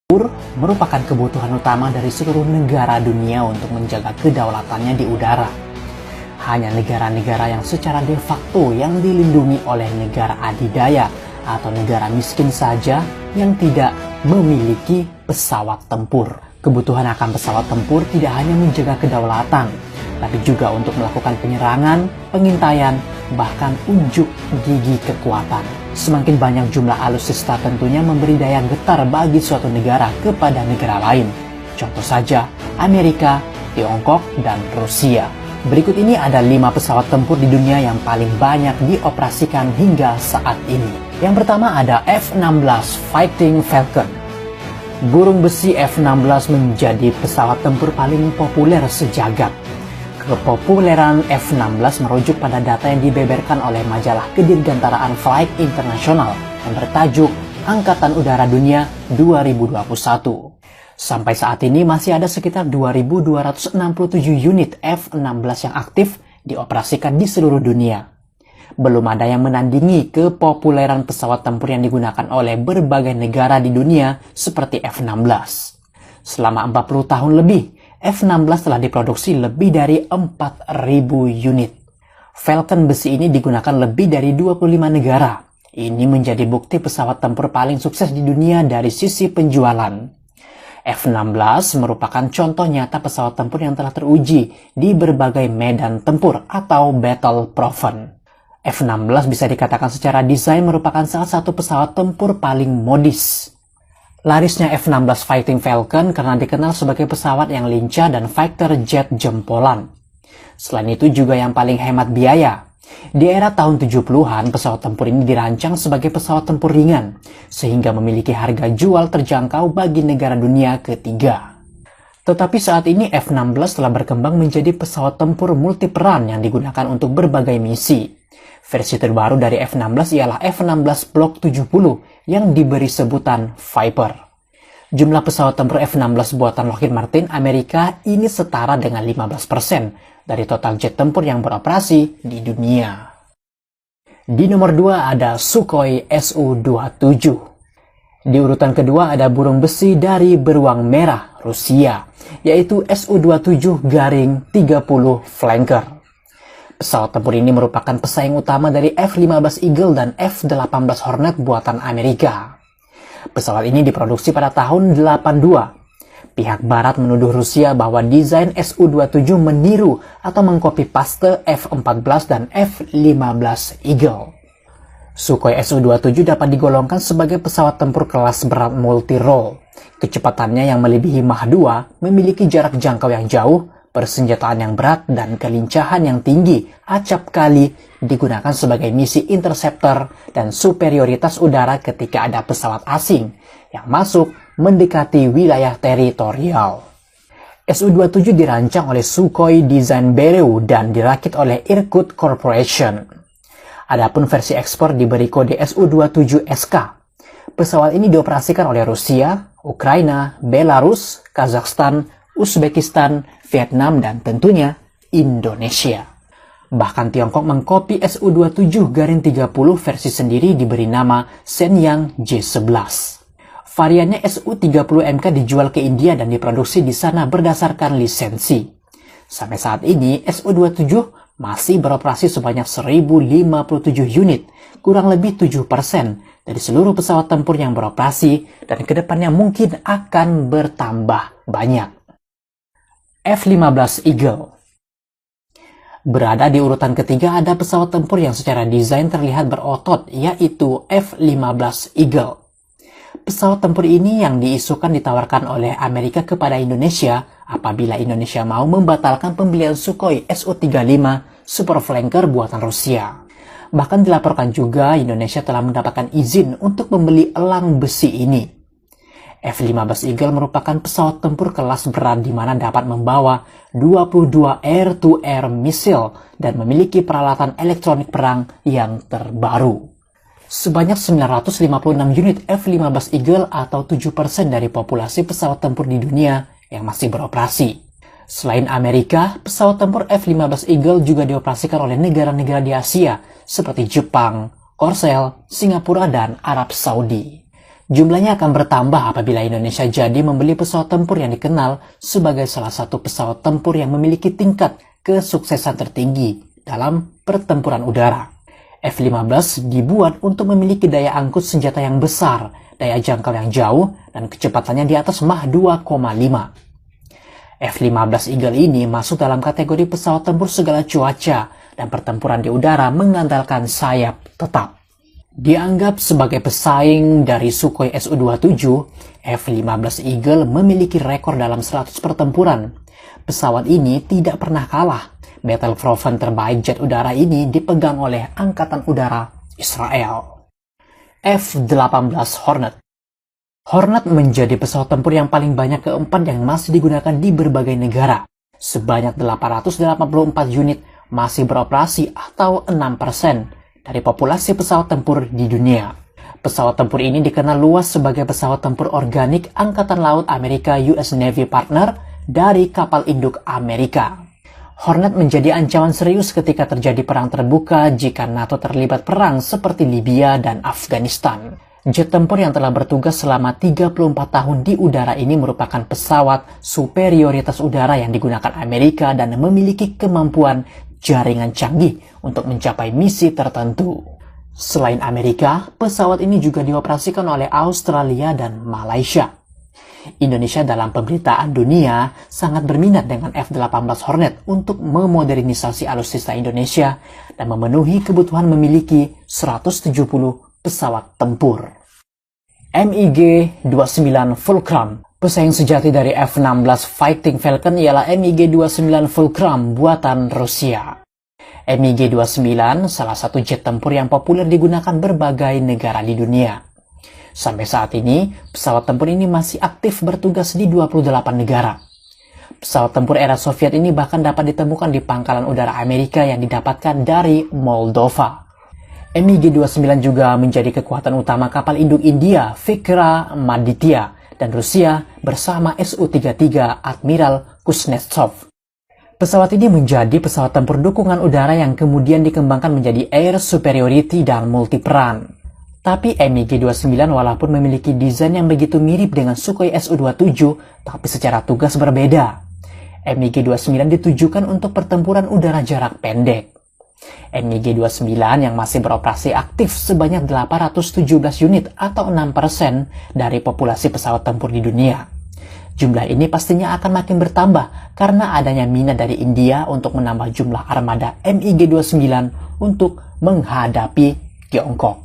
Tempur merupakan kebutuhan utama dari seluruh negara dunia untuk menjaga kedaulatannya di udara. Hanya negara-negara yang secara de facto yang dilindungi oleh negara adidaya atau negara miskin saja yang tidak memiliki pesawat tempur. Kebutuhan akan pesawat tempur tidak hanya menjaga kedaulatan, tapi juga untuk melakukan penyerangan, pengintaian, bahkan unjuk gigi kekuatan. Semakin banyak jumlah alutsista tentunya memberi daya getar bagi suatu negara kepada negara lain. Contoh saja Amerika, Tiongkok, dan Rusia. Berikut ini ada 5 pesawat tempur di dunia yang paling banyak dioperasikan hingga saat ini. Yang pertama ada F-16 Fighting Falcon. Burung besi F-16 menjadi pesawat tempur paling populer sejagat. Kepopuleran F-16 merujuk pada data yang dibeberkan oleh majalah Kedirgantaraan Flight International yang bertajuk Angkatan Udara Dunia 2021. Sampai saat ini masih ada sekitar 2.267 unit F-16 yang aktif dioperasikan di seluruh dunia. Belum ada yang menandingi kepopuleran pesawat tempur yang digunakan oleh berbagai negara di dunia seperti F-16. Selama 40 tahun lebih, F-16 telah diproduksi lebih dari 4.000 unit. Falcon besi ini digunakan lebih dari 25 negara. Ini menjadi bukti pesawat tempur paling sukses di dunia dari sisi penjualan. F-16 merupakan contoh nyata pesawat tempur yang telah teruji di berbagai medan tempur atau battle-proven. F-16 bisa dikatakan secara desain merupakan salah satu pesawat tempur paling modis. Larisnya F-16 Fighting Falcon karena dikenal sebagai pesawat yang lincah dan fighter jet jempolan. Selain itu juga yang paling hemat biaya. Di era tahun 70-an, pesawat tempur ini dirancang sebagai pesawat tempur ringan, sehingga memiliki harga jual terjangkau bagi negara dunia ketiga. Tetapi saat ini F-16 telah berkembang menjadi pesawat tempur multiperan yang digunakan untuk berbagai misi. Versi terbaru dari F-16 ialah F-16 Block 70 yang diberi sebutan Viper. Jumlah pesawat tempur F-16 buatan Lockheed Martin Amerika ini setara dengan 15% dari total jet tempur yang beroperasi di dunia. Di nomor 2 ada Sukhoi Su-27. Di urutan kedua ada burung besi dari beruang merah Rusia, yaitu Su-27-30 Flanker. Pesawat tempur ini merupakan pesaing utama dari F-15 Eagle dan F-18 Hornet buatan Amerika. Pesawat ini diproduksi pada tahun 82. Pihak barat menuduh Rusia bahwa desain Su-27 meniru atau mengkopi paste F-14 dan F-15 Eagle. Sukhoi Su-27 dapat digolongkan sebagai pesawat tempur kelas berat multi-role. Kecepatannya yang melebihi Mach 2 memiliki jarak jangkau yang jauh, persenjataan yang berat, dan kelincahan yang tinggi acap kali digunakan sebagai misi interceptor dan superioritas udara ketika ada pesawat asing yang masuk mendekati wilayah teritorial. Su-27 dirancang oleh Sukhoi Design Bureau dan dirakit oleh Irkut Corporation. Adapun versi ekspor diberi kode Su-27SK. Pesawat ini dioperasikan oleh Rusia, Ukraina, Belarus, Kazakhstan, Uzbekistan, Vietnam, dan tentunya Indonesia. Bahkan Tiongkok mengkopi Su-27-30 versi sendiri diberi nama Shenyang J-11. Variannya Su-30MK dijual ke India dan diproduksi di sana berdasarkan lisensi. Sampai saat ini Su-27 masih beroperasi sebanyak 1.057 unit, kurang lebih 7% dari seluruh pesawat tempur yang beroperasi, dan kedepannya mungkin akan bertambah banyak. F-15 Eagle. Berada di urutan ketiga ada pesawat tempur yang secara desain terlihat berotot, yaitu F-15 Eagle. Pesawat tempur ini yang diisukan ditawarkan oleh Amerika kepada Indonesia apabila Indonesia mau membatalkan pembelian Sukhoi Su-35 Super Flanker buatan Rusia. Bahkan dilaporkan juga Indonesia telah mendapatkan izin untuk membeli elang besi ini. F-15 Eagle merupakan pesawat tempur kelas berat di mana dapat membawa 22 air-to-air missile dan memiliki peralatan elektronik perang yang terbaru. Sebanyak 956 unit F-15 Eagle atau 7% dari populasi pesawat tempur di dunia yang masih beroperasi. Selain Amerika, pesawat tempur F-15 Eagle juga dioperasikan oleh negara-negara di Asia seperti Jepang, Korsel, Singapura, dan Arab Saudi. Jumlahnya akan bertambah apabila Indonesia jadi membeli pesawat tempur yang dikenal sebagai salah satu pesawat tempur yang memiliki tingkat kesuksesan tertinggi dalam pertempuran udara. F-15 dibuat untuk memiliki daya angkut senjata yang besar, daya jangkau yang jauh, dan kecepatannya di atas Mach 2,5. F-15 Eagle ini masuk dalam kategori pesawat tempur segala cuaca, dan pertempuran di udara mengandalkan sayap tetap. Dianggap sebagai pesaing dari Sukhoi Su-27, F-15 Eagle memiliki rekor dalam 100 pertempuran. Pesawat ini tidak pernah kalah. Battle-proven terbaik jet udara ini dipegang oleh Angkatan Udara Israel. F-18 Hornet. Hornet menjadi pesawat tempur yang paling banyak keempat yang masih digunakan di berbagai negara. Sebanyak 884 unit masih beroperasi atau 6% dari populasi pesawat tempur di dunia. Pesawat tempur ini dikenal luas sebagai pesawat tempur organik Angkatan Laut Amerika US Navy Partner dari kapal induk Amerika. Hornet menjadi ancaman serius ketika terjadi perang terbuka jika NATO terlibat perang seperti Libya dan Afghanistan. Jet tempur yang telah bertugas selama 34 tahun di udara ini merupakan pesawat superioritas udara yang digunakan Amerika dan memiliki kemampuan jaringan canggih untuk mencapai misi tertentu. Selain Amerika, pesawat ini juga dioperasikan oleh Australia dan Malaysia. Indonesia dalam pemberitaan dunia sangat berminat dengan F-18 Hornet untuk memodernisasi alutsista Indonesia dan memenuhi kebutuhan memiliki 170 pesawat tempur. MiG-29 Fulcrum. Pesaing sejati dari F-16 Fighting Falcon ialah MiG-29 Fulcrum buatan Rusia. MiG-29 salah satu jet tempur yang populer digunakan berbagai negara di dunia. Sampai saat ini, pesawat tempur ini masih aktif bertugas di 28 negara. Pesawat tempur era Soviet ini bahkan dapat ditemukan di pangkalan udara Amerika yang didapatkan dari Moldova. MiG-29 juga menjadi kekuatan utama kapal induk India, Vikramaditya, dan Rusia bersama Su-33 Admiral Kuznetsov. Pesawat ini menjadi pesawat tempur dukungan udara yang kemudian dikembangkan menjadi air superiority dan multiperan. Tapi MiG-29 walaupun memiliki desain yang begitu mirip dengan Sukhoi Su-27, tapi secara tugas berbeda. MiG-29 ditujukan untuk pertempuran udara jarak pendek. MiG-29 yang masih beroperasi aktif sebanyak 817 unit atau 6% dari populasi pesawat tempur di dunia. Jumlah ini pastinya akan makin bertambah karena adanya minat dari India untuk menambah jumlah armada MiG-29 untuk menghadapi Tiongkok.